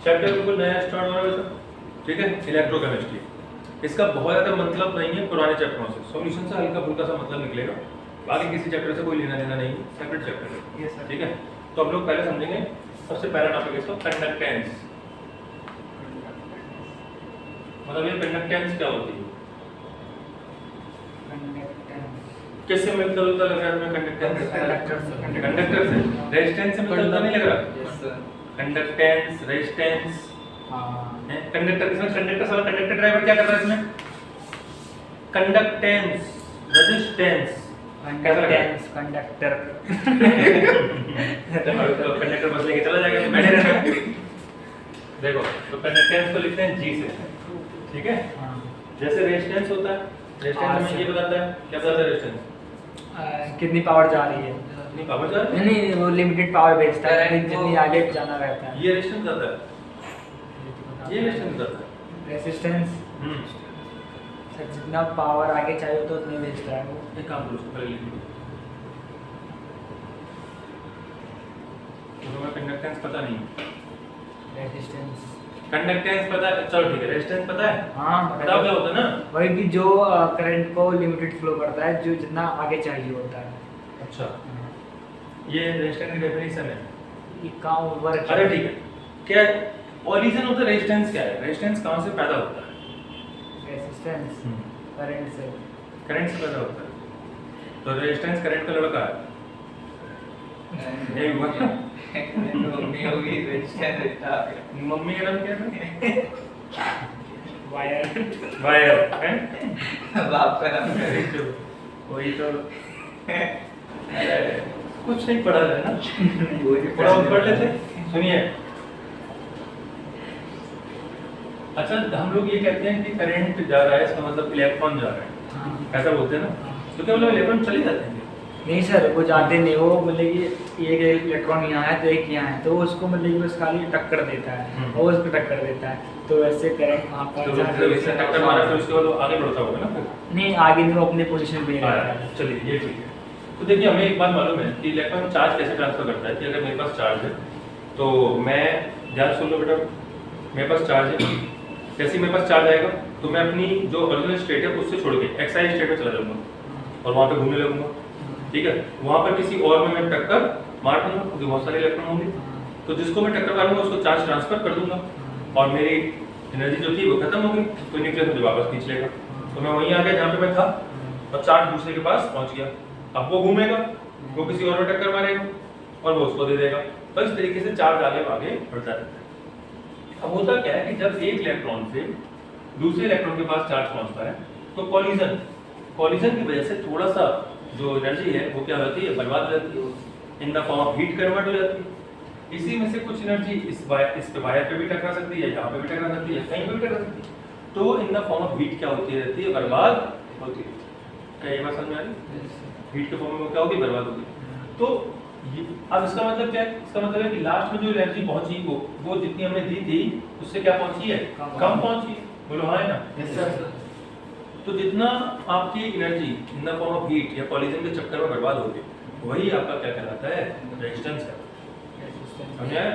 Chapter बिल्कुल नया start हो रहा है वैसा, ठीक है, इलेक्ट्रोकेमिस्ट्री। इसका बहुत ज़्यादा मतलब नहीं है पुराने चैप्टरों से, सॉल्यूशन से हल्का फुल्का सा मतलब निकलेगा, बाकी किसी चैप्टर से कोई लेना देना नहीं है, सेपरेट चैप्टर है। Yes sir. ठीक है, तो हम लोग पहले समझेंगे सबसे पहला टॉपिक इसका कंडक्टेंस। मतलब ये कंडक्टेंस क्या होती है, किससे मिलता जुलता लग रहा है तुम्हें कंडक्टेंस? कंडक्टर से। रेजिस्टेंस से मिलता जुलता नहीं लग रहा? Yes sir. कंडक्टेंस, रेजिस्टेंस, हां कंडक्टर, इसमें कंडक्टर साला कंडक्टर ड्राइवर क्या कर रहा है इसमें? कंडक्टेंस, रेजिस्टेंस, कंडक्टेंस कंडक्टर तो कंडक्टर बस लेके चला जाएगा, बैठे रहना। देखो, तो कंडक्टेंस को लिखते हैं जी से, ठीक है। हां जैसे रेजिस्टेंस होता है, रेजिस्टेंस हमें ये बताता है, क्या बताता है रेजिस्टेंस? कितनी पावर जा रही है। नहीं पावर जा रही है, नहीं वो लिमिटेड पावर भेजता है, Current जितनी को- आगे जाना रहता है। ये रेजिस्टेंस बताता है, ये रेजिस्टेंस बताता है। रेजिस्टेंस सर जितना पावर आगे चाहिए तो उतनी भेजता है वो। एक काम करो, उसको पहले लिख लो। तो हमें कंडक्टेंस पता नहीं है, रेजिस्टेंस कंडक्टेंस पता है, चलो ठीक है, रेजिस्टेंस पता है, हाँ बताओ क्या होता है ना। वही कि जो करंट को लिमिटेड फ्लो करता है, जो जितना आगे चाहिए होता है। अच्छा, ये रेजिस्टेंस की डेफिनेशन है। ये काम वर्क। अरे ठीक है, क्या ओरिजिन ऑफ द रेजिस्टेंस क्या है? रेजिस्टेंस कहाँ से पैदा होता है? रेजिस्टेंस करंट से। करंट से पैदा होता है। तो रेजिस्टेंस करंट का लड़का है। नहीं हुआ क्या? मम्मी होगी रेजिस्टेंस इतना मम्मी का नाम क्या था? वायर। वायर है? बाप का नाम है। वही तो कुछ नहीं पढ़ा है ना, थोड़ा बहुत पढ़ लेते। सुनिए, अच्छा हम लोग ये कहते हैं कि करंट जा रहा है, इसका मतलब इलेक्ट्रॉन जा रहा है, हाँ। ऐसा बोलते हैं ना। तो क्या मतलब इलेक्ट्रॉन चले जाते हैं? नहीं सर वो जाते नहीं, वो मतलब कि एक इलेक्ट्रॉन यहाँ है तो एक यहाँ है, तो उसको मतलब कि बस खाली टक्कर देता है और उसको टक्कर देता है, तो वैसे करंट वहाँ तो पर जब इससे टक्कर मारा फिर उसके बाद वो आगे बढ़ता होगा ना फिर? नहीं आगे नहीं, वो अपने पोजीशन पे ही रहता है। चलिए ये ठीक है। तो देखिए, हमें एक बात मालूम है कि इलेक्ट्रॉन चार्ज कैसे ट्रांसफर करता है कि अगर मेरे पास चार्ज है तो मैं, ध्यान सुन लो बेटा, मेरे पास चार्ज है, जैसे ही मेरे पास चार्ज आएगा तो मैं अपनी जो ओरिजिनल स्टेट है उससे छोड़ के एक्साइज स्टेट में चला जाऊंगा और वहाँ पे घूमने लगूंगा, ठीक है। वहाँ पर किसी और में मैं टक्कर मार दूंगा क्योंकि बहुत सारे इलेक्ट्रॉन होंगे, तो जिसको मैं टक्कर मारूंगा उसको चार्ज ट्रांसफर कर दूंगा और मेरी एनर्जी जो थी वो खत्म हो गई, तो न्यूक्लियस मुझे वापस खींच लेगा। तो मैं वहीं आ गया जहाँ पे मैं था और चार्ज दूसरे के पास पहुँच गया। अब वो घूमेगा, वो किसी और में टक्कर मारेगा और वो उसको दे देगा, तो इस तरीके से चार्ज आगे आगे बढ़ता रहता है। अब होता क्या है कि जब एक इलेक्ट्रॉन से दूसरे इलेक्ट्रॉन के पास चार्ज पहुंचता है तो कॉलिजन की वजह से थोड़ा सा जो एनर्जी है वो क्या होती है, बर्बाद हो जाती है, in the form of heat convert हो जाती है। इसी में से कुछ एनर्जी इस पे वायर पे भी टकरा सकती है, यहाँ पे भी टकरा सकती है, कहीं पे भी टकरा सकती है, तो in the form of heat क्या होती रहती है, बर्बाद होती है। क्या ये बात समझ में आ रही है? हीट के फॉर्म में क्या होगी, बर्बाद होगी। तो अब इसका मतलब क्या है? इसका मतलब है कि लास्ट में जो एनर्जी पहुंची वो जितनी हमने दी थी उससे क्या पहुंची है, कम पहुंची है। बोलो हाँ है ना? Yes sir. तो जितना आपकी energy in the form of heat या कॉलिजन के चक्कर में बर्बाद होगी वही आपका क्या कहलाता है, रेजिस्टेंस है। समझ आया?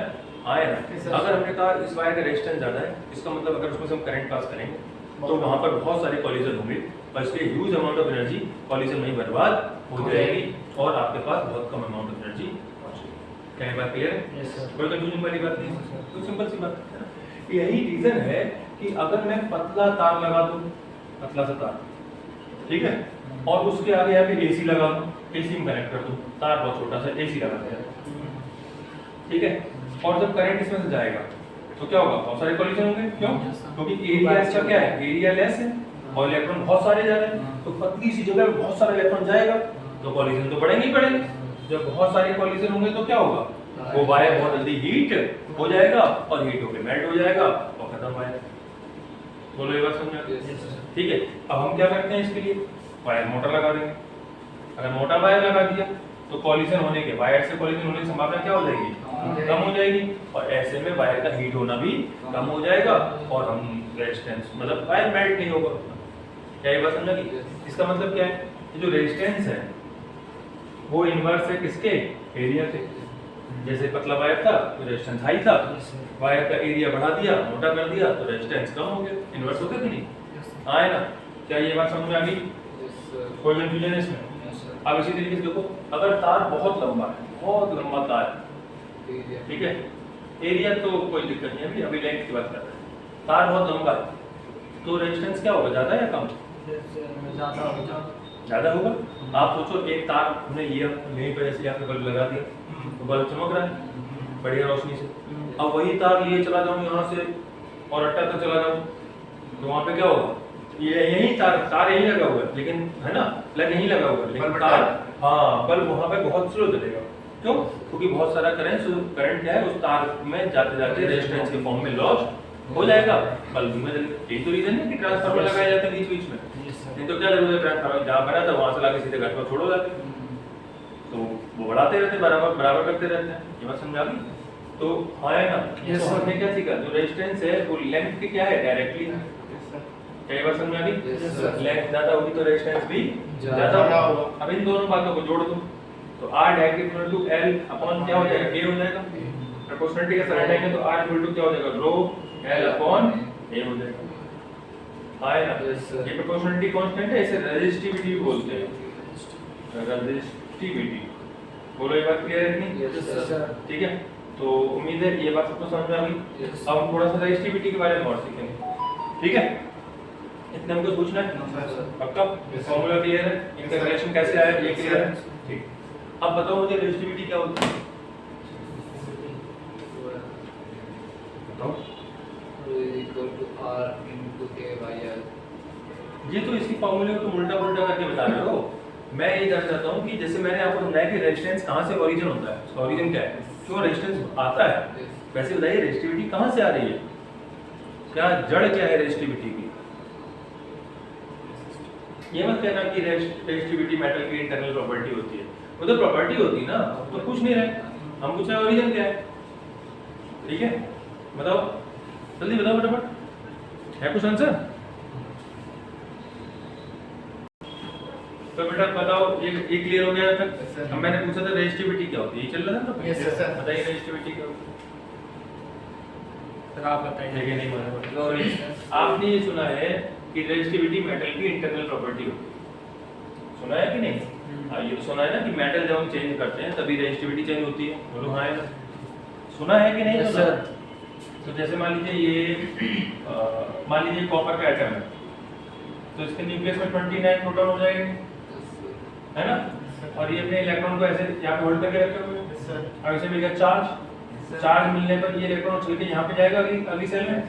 आया ना? अगर हमने कहा इस वायर का रेजिस्टेंस ज्यादा है, इसका मतलब अगर उसमें से हम करंट पास करेंगे तो वहां पर बहुत सारे कॉलिजन होंगे और इसलिए huge amount of energy collision में ही बर्बाद हो जाएगी और आपके पास बहुत कम अमाउंट ऑफ एनर्जी पहुंचेगी। क्या ये बात क्लियर है? Yes sir. कोई कंफ्यूजन वाली बात नहीं है, तो सिंपल सी बात है। यही रीजन है कि अगर मैं पतला तार लगा दूं, पतला सा तार, ठीक है, और उसके आगे यहाँ पे एसी लगा दूं, एसी में कनेक्ट कर दूं, तार बहुत छोटा सा एसी लगा दिया, ठीक है, और जब करंट इसमें से जाएगा तो क्या होगा, बहुत सारे कॉलिजन होंगे। क्यों? क्योंकि एरिया इसका क्या है, एरिया लेस है और इलेक्ट्रॉन बहुत सारे जा रहे हैं, तो पतली सी जगह में बहुत सारा इलेक्ट्रॉन जाएगा तो कॉलिजन तो बढ़ेंगे ही बढ़ेंगे। जब बहुत सारे कॉलिजन होंगे तो क्या होगा, वो वायर बहुत जल्दी हीट हो जाएगा और हीट होकर मेल्ट हो जाएगा और खत्म वायर। बोलो ये बात समझ में आ गई? ठीक है। अब हम क्या करते हैं इसके लिए, वायर मोटा लगा देंगे। अगर मोटा वायर लगा दिया तो कॉलिजन होने के, वायर से कॉलिजन होने की संभावना क्या हो जाएगी, कम हो जाएगी, और ऐसे में वायर का हीट होना भी कम हो जाएगा और हम रेजिस्टेंस मतलब वायर मेल्ट नहीं होगा। क्या ये बात समझ गई? इसका मतलब क्या है, ये जो रेजिस्टेंस है वो इनवर्स है किसके, एरिया के। जैसे पतला वायर था तो रेजिस्टेंस हाई था, वायर का एरिया बढ़ा दिया, मोटा कर दिया तो रेजिस्टेंस कम हो गया। इन्वर्स होगा कि नहीं? आए ना? क्या ये बात समझ में आ गई? कोई कंफ्यूजन है इसमें? अब इसी तरीके से देखो, अगर तार बहुत लंबा है, बहुत लंबा तार है, ठीक है, एरिया तो कोई दिक्कत नहीं है, अभी लेंथ की बात कर रहे हैं, तार बहुत लंबा है तो रेजिस्टेंस क्या होगा, ज़्यादा या कम? ज़्यादा होगा। आप सोचो एक तार हमने लिया, यहीं पर जैसे यहाँ पे बल्ब लगा दिया तो बल्ब चमक रहा है बढ़िया रोशनी से। अब वही तार लिए चला जाऊँ यहाँ से और अट्टा तक चला जाऊँ तो वहाँ पे क्या होगा, ये यही तार यहीं लगा हुआ है, लेकिन है ना, प्लग यहीं लगा हुआ है, लेकिन तार, हाँ, बल्ब वहाँ पे बहुत स्लो चलेगा। क्यों? क्योंकि बहुत सारा करंट क्या है उस तार में जाते जाते रेजिस्टेंस के फॉर्म में लॉस्ट हो जाएगा, बल्ब में जलेगा। यही तो रीजन है कि ट्रांसफार्मर लगाया जाता है बीच बीच में, नहीं तो क्या जरूरत है ट्रांसफार्मर जहाँ बना था वहाँ से लाके सीधे घर पर छोड़ो जाके, तो वो बढ़ाते रहते बराबर करते रहते हैं। ये बात समझ आ गई? तो हाँ है ना, तो हमने क्या सीखा, जो रेजिस्टेंस है वो लेंथ की क्या है, डायरेक्टली है। क्या ये बात समझ में आ गई? लेंथ ज्यादा होगी तो रेजिस्टेंस भी ज्यादा होगा। अब इन दोनों बातों को जोड़ दो तो R direct equal to L upon क्या हो जाएगा, A हो जाएगा। प्रोपोर्शनलिटी का साइन आएंगे तो R इक्वल टू क्या हो जाएगा, रो L अपॉन A हो जाएगा। हाँ है ना? ये प्रोपोर्शनलिटी कांस्टेंट है, इसे रेजिस्टिविटी भी बोलते हैं, रेजिस्टिविटी। बोलो ये बात क्लियर है कि नहीं? ठीक है, तो उम्मीद है ये बात सबको समझ में आ गई। अब हम थोड़ा सा रेजिस्टिविटी के बारे में और सीखेंगे, ठीक है? इतने हमको पूछना है पक्का? फॉर्मूला क्लियर है, इनका रिलेशन कैसे आया ये क्लियर है? ठीक। अब बताओ मुझे रेजिस्टिविटी क्या होती है, बताओ। ये तो इसी फॉर्मूले को तुम उल्टा पुल्टा करके बता रहे हो। मैं ये जानना चाहता हूँ कि जैसे मैंने आपको समझाया कि रेजिस्टेंस कहाँ से ओरिजिन होता है, उसका ओरिजिन क्या है, क्यों रेजिस्टेंस आता है, वैसे बताइए रेजिस्टिविटी कहाँ से आ रही है, क्या जड़ क्या है रेजिस्टिविटी की? ये मत कहना कि रेजिस्टिविटी मेटल की इंटरनल प्रॉपर्टी होती है, वो तो प्रॉपर्टी होती ना, तो कुछ नहीं रहे, हम पूछ रहे हैं ओरिजिन क्या है। ठीक है, बताओ जल्दी बताओ फटाफट, है कुछ आंसर? तो बेटा बताओ, ये क्लियर हो गया तक? अब मैंने पूछा था रेजिस्टिविटी क्या होती है, ये चल रहा था ना? Yes sir. बताइए रेजिस्टिविटी क्या होती है? सर आप बताइए। नहीं मालूम। आपने ये सुना है कि रेजिस्टिविटी मेटल की इंटरनल प्रॉपर्टी होती है, सुना है कि नहीं? हाँ, ये तो सुना है ना कि मेटल जब हम चेंज करते हैं तभी रेजिस्टिविटी चेंज होती है, बोलो हाँ है ना? सुना है कि नहीं? यस सुना? सर। तो जैसे मान लीजिए ये मान लीजिए कॉपर का एटम है, तो इसके न्यूक्लियस में 29 प्रोटॉन हो जाएंगे, है ना? और ये अपने इलेक्ट्रॉन को ऐसे यहाँ पे होल्ड करके रखे हुए हैं, अब इसे मिलेगा चार्ज मिलने पर ये इलेक्ट्रॉन उछल के यहाँ पे जाएगा अगली सेल में,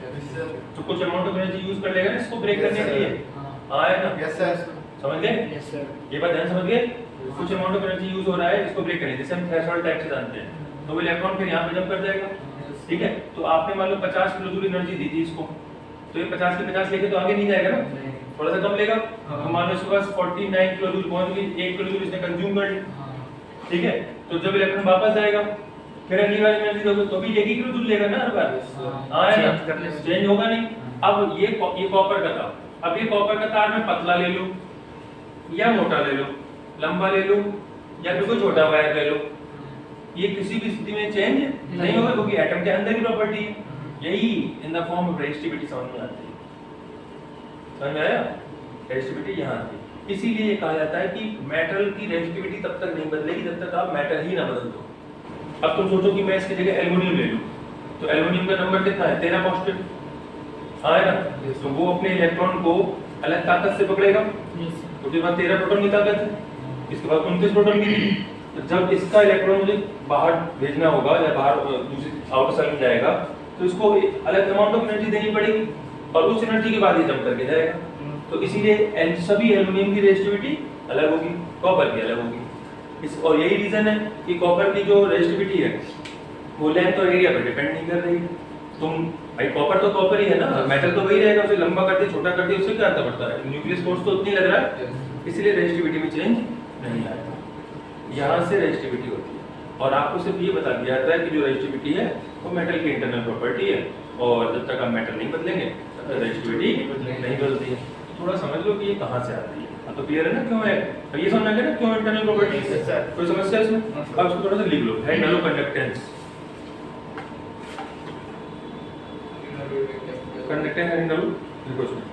तो कुछ अमाउंट ऑफ एनर्जी यूज कर लेगा ना इसको ब्रेक करने के लिए। हाँ है ना? Yes sir. समझ गए? Yes sir. ये बात ध्यान समझ गए? कुछ अमाउंट ऑफ एनर्जी यूज हो रहा है इसको ब्रेक करने, जैसे हम थ्रेशोल्ड टाइप से जानते हैं, तो वो इलेक्ट्रॉन फिर यहाँ पे जंप कर जाएगा। ठीक है, तो आपने मान लो 50 किलो जूल एनर्जी दी थी इसको, तो ये 50 की 50 लेके तो आगे नहीं जाएगा ना, थोड़ा सा कम लेगा। तो मान लो इसके पास 49 किलो जूल पहुंच गई, 1 किलो जूल इसने कंज्यूम कर ली। ठीक है, तो जब इलेक्ट्रॉन वापस जाएगा फिर अगली बार एनर्जी दोगे तो भी 1 किलो जूल लेगा ना हर बार। हाँ है ना? चेंज होगा नहीं। अब ये कॉपर का था, अब ये कॉपर का तार में पतला ले लो या मोटा ले लो, लंबा ले लो या फिर कोई छोटा वायर ले लो, ये किसी भी स्थिति में चेंज नहीं होगा क्योंकि एटम के अंदर की प्रॉपर्टी है। यही in the form of resistivity समझ में आती है। समझ में आया? रेजिस्टिविटी यहाँ आती है। इसीलिए ये कहा जाता है कि मेटल की रेजिस्टिविटी तब तक नहीं बदलेगी जब तक आप मेटल ही ना बदल दो। अब तुम सोचो कि मैं इसकी जगह एल्युमिनियम ले लूं, तो एल्युमिनियम का नंबर कितना है? 13 पॉजिटिव। हाँ है ना? तो वो अपने इलेक्ट्रॉन को अलग ताकत से पकड़ेगा, उसके बाद 13 प्रोटॉन की ताकत है, इसके बाद 29 प्रोटॉन की थी। तो जब इसका इलेक्ट्रॉन मुझे बाहर भेजना होगा या बाहर दूसरी आउटर सेल में जाएगा तो इसको अलग अमाउंट ऑफ एनर्जी देनी पड़ेगी और उस एनर्जी के बाद ही जंप करके जाएगा। तो इसीलिए सभी एल्युमिनियम की रेजिस्टिविटी अलग होगी, कॉपर की अलग होगी। और यही रीजन है कि कॉपर की जो रेजिस्टिविटी है वो लेंथ और एरिया पर डिपेंड नहीं कर रही। तुम भाई कॉपर तो कॉपर ही है ना, मेटल तो वही रहेगा, उसे लंबा कर दिया छोटा कर दिया उससे क्या अंतर पड़ता है? न्यूक्लियस फोर्स तो उतनी लग रहा है, इसलिए रेजिस्टिविटी में चेंज नहीं आएगा। यहाँ से रेजिस्टिविटी होती है और आपको सिर्फ ये बता दिया जाता है कि जो रेजिस्टिविटी है वो मेटल की इंटरनल प्रॉपर्टी है और जब तक आप मेटल नहीं बदलेंगे तब तक रेजिस्टिविटी नहीं बदलती है। थोड़ा समझ लो कि ये कहाँ से आ रही है। हाँ तो क्लियर है ना क्यों है, अब ये समझ गए ना क्यों इंटरनल प्रॉपर्टीज है सर, कोई समस्या है इसमें? अब इसको थोड़ा सा लिख लो, है नैनो कंडक्टेंस। कंडक्टेंस है नैनो, लिखो इसमें।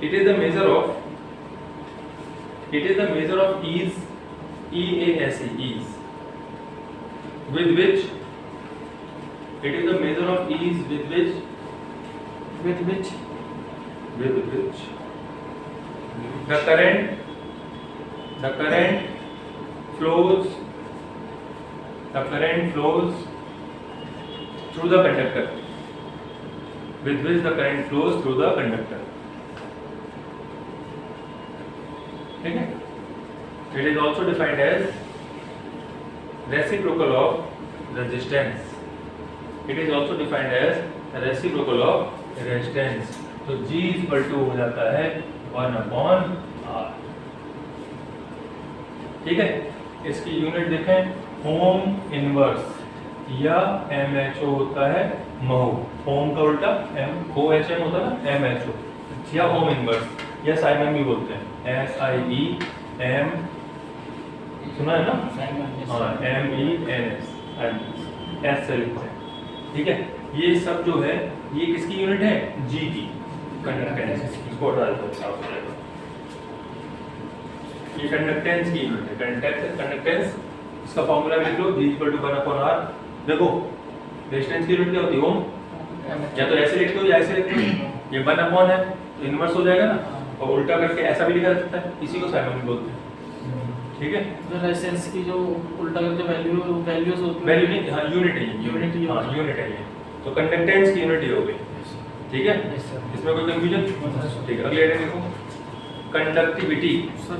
It is the measure of ease, EASE, ease, with which it is the measure of ease with which the current flows through the conductor, with which the current flows through the conductor. ठीक है? It is also defined as reciprocal of resistance. It is also defined as reciprocal of resistance. तो G equal to हो जाता है 1/R। ठीक है? इसकी unit देखें, होम इनवर्स या MHO होता है महो। होम का उल्टा OHM होता है ना, MHO या होम इनवर्स या साइमन भी बोलते हैं, SIEM, सुना है ना? हाँ, MENS, S से लिखते हैं। ठीक है, ये सब जो है ये किसकी यूनिट है? G की, कंडक्टेंस। इसको हटा देते हैं, साफ हो जाएगा। ये कंडक्टेंस की यूनिट है, कंडक्टेंस। इसका फॉर्मूला लिख लो, G = 1/R। देखो रेजिस्टेंस की यूनिट क्या होती है? ओम। या तो ऐसे लिखते हो या ऐसे लिखते हो, ये 1/, है तो इनवर्स हो जाएगा ना, और उल्टा करके ऐसा भी लिखा जा सकता है, इसी को साइमन भी बोलते हैं। ठीक है, जो रेजिस्टेंस की जो उल्टा करके वैल्यूज होती है, वैल्यू नहीं, हाँ यूनिट है, यूनिट, हाँ यूनिट है ये। तो कंडक्टेंस की यूनिट ये हो गई। ठीक है, इसमें कोई कंफ्यूजन? ठीक है, अगले आइटम देखो, कंडक्टिविटी। सर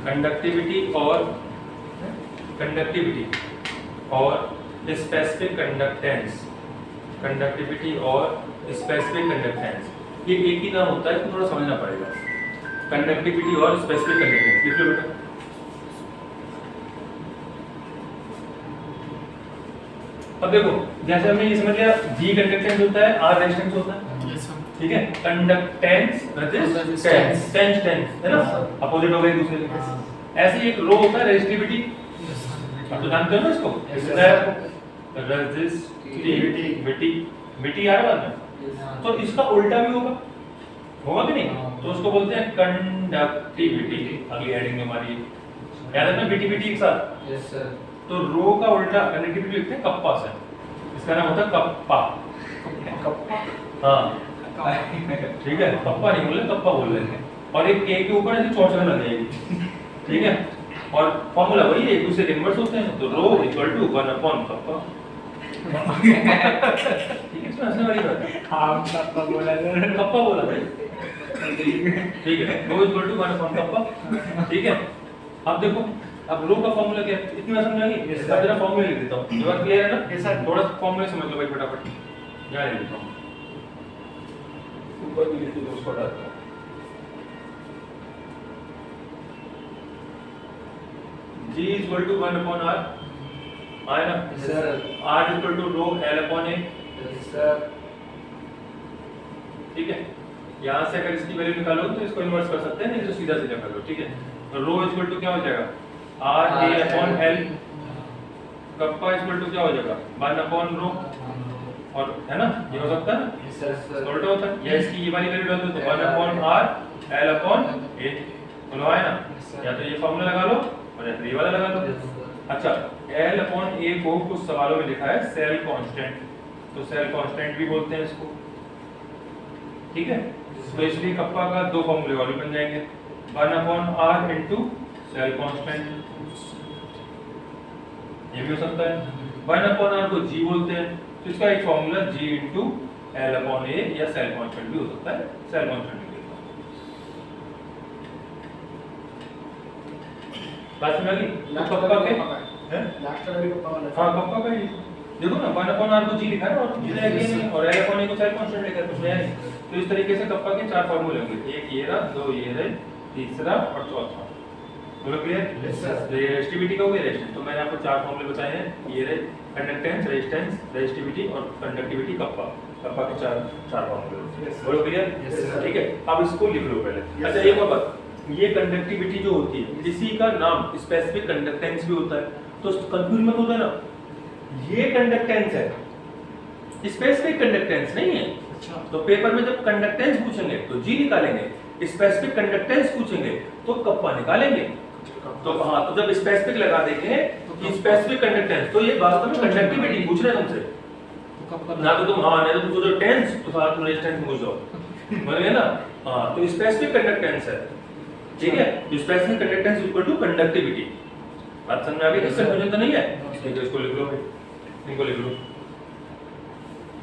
कंडक्टिविटी और स्पेसिफिक कंडक्टेंस, कंडक्टिविटी और स्पेसिफिक कंडक्टेंस, ये एक ही नाम होता है, इसको थोड़ा समझना पड़ेगा। कंडक्टिविटी और स्पेसिफिक कंडक्टेंस लिख लो बेटा। अब देखो, जैसे हमने ये समझ लिया, G कंडक्टेंस होता है, R रेजिस्टेंस होता है। ठीक है, कंडक्टेंस रेजिस्टेंस, टेंस है ना, अपोजिट हो गए एक दूसरे के। ऐसे ही एक रो होता है रेजिस्टिविटी, आप तो जानते हो ना इसको, रेजिस्टिविटी आ रहा है, तो इसका उल्टा भी होगा कि नहीं? तो उसको बोलते हैं कंडक्टिविटी। अगली हेडिंग में हमारी याद है ना, बीटी एक साथ। Yes sir. तो रो का उल्टा कंडक्टिविटी लिखते हैं कप्पा से, इसका नाम होता है कप्पा। हाँ ठीक है, कप्पा नहीं बोल रहे, कप्पा बोल रहे हैं। और एक के ऊपर ऐसे चौंच लग जाएगी। ठीक है, और फॉर्मूला वही है, एक दूसरे के इनवर्स होते हैं। तो रो इक्वल टू 1/कप्पा। ठीक है, इसमें हंसने वाली बात है। हाँ, कप्पा बोला सर, कप्पा बोला भाई। ठीक है, रो इक्वल टू 1/कप्पा। ठीक है, अब देखो, अब रो का फॉर्मूला क्या है, इतनी बात समझ आ गई? इसका जरा फॉर्मूला लिख देता हूं, ये बात क्लियर है ना? Yes sir. थोड़ा सा फॉर्मूला समझ लो भाई फटाफट, यहाँ लिख देता हूं, ऊपर भी लिख दो, उसको हटा दो। G = 1/R, आया ना? Yes sir. R = रो L/A। Yes sir. ठीक है, यहाँ से अगर इसकी वैल्यू निकालो तो इसको इन्वर्स कर सकते हैं, नहीं तो सीधा सीधा कर लो। ठीक है, तो रो इक्वल टू क्या हो जाएगा? RA/L। कप्पा इक्वल टू क्या हो जाएगा? 1/रो। और है ना, ये हो सकता है ना, यस सर। उल्टा होता है, या इसकी ये वाली वैल्यू डाल दो तो 1/R L/A। बोलो आया ना? या तो ये फॉर्मूला लगा लो और या फिर ये वाला लगा लो। अच्छा, L/A को कुछ सवालों में लिखा है सेल कांस्टेंट, तो सेल कांस्टेंट भी बोलते हैं इसको। ठीक है, तो इसलिए कप्पा का दो फॉर्मूले और भी बन जाएंगे, 1/R इनटू सेल कांस्टेंट, ये भी हो सकता है। 1/R को G बोलते हैं, तो इसका एक फॉर्मूला G इनटू L/A या सेल कांस्टेंट भी हो सकता है, सेल कांस्टेंट भी लिखा। बात समझ आ गई? तो कप्पा के लास्ट वाली कप्पा वाला। हाँ, कप्पा का ही देखो ना, 1/R को G लिखा है और G और L/A को सेल कांस्टेंट लिखा है, कुछ नया नहीं। तो इस तरीके से कप्पा के चार फॉर्मूले होंगे, एक ये रहा, दो ये रहे, तीसरा और चौथा। बोलो क्लियर? Yes, sir. रेजिस्टिविटी का हो गया रेजिस्टेंस। तो मैंने आपको चार फॉर्मूले बताए हैं, ये रहे कंडक्टेंस, रेजिस्टेंस, रेजिस्टिविटी और कंडक्टिविटी कप्पा। कप्पा के चार फॉर्मूले। Yes, sir. बोलो क्लियर? Yes, sir. ठीक है, अब इसको लिख लो पहले। Yes, अच्छा sir. एक और बात, ये कंडक्टिविटी जो होती है इसी का नाम स्पेसिफिक कंडक्टेंस भी होता है, तो कंफ्यूज मत होता है ना। ये कंडक्टेंस है, स्पेसिफिक कंडक्टेंस नहीं है। अच्छा तो पेपर में जब कंडक्टेंस पूछेंगे तो जी निकालेंगे, स्पेसिफिक कंडक्टेंस पूछेंगे तो कप्पा निकालेंगे। तो हाँ, तो जब स्पेसिफिक लगा देंगे कि स्पेसिफिक कंडक्टेंस, तो ये वास्तव में कंडक्टिविटी पूछ रहे हैं तुमसे। तो कब ना तो तुम हाँ, नहीं तो तुम सोचो टेंस, तो साथ में रेजिस्टेंस पूछ जाओ, समझ गए ना? हाँ, तो स्पेसिफिक कंडक्टेंस है, ठीक है? Specific conductance equal to conductivity. बात समझ में आ गई? कंफ्यूजन तो नहीं है? ठीक है, इसको लिख लो भाई, इनको लिख लो।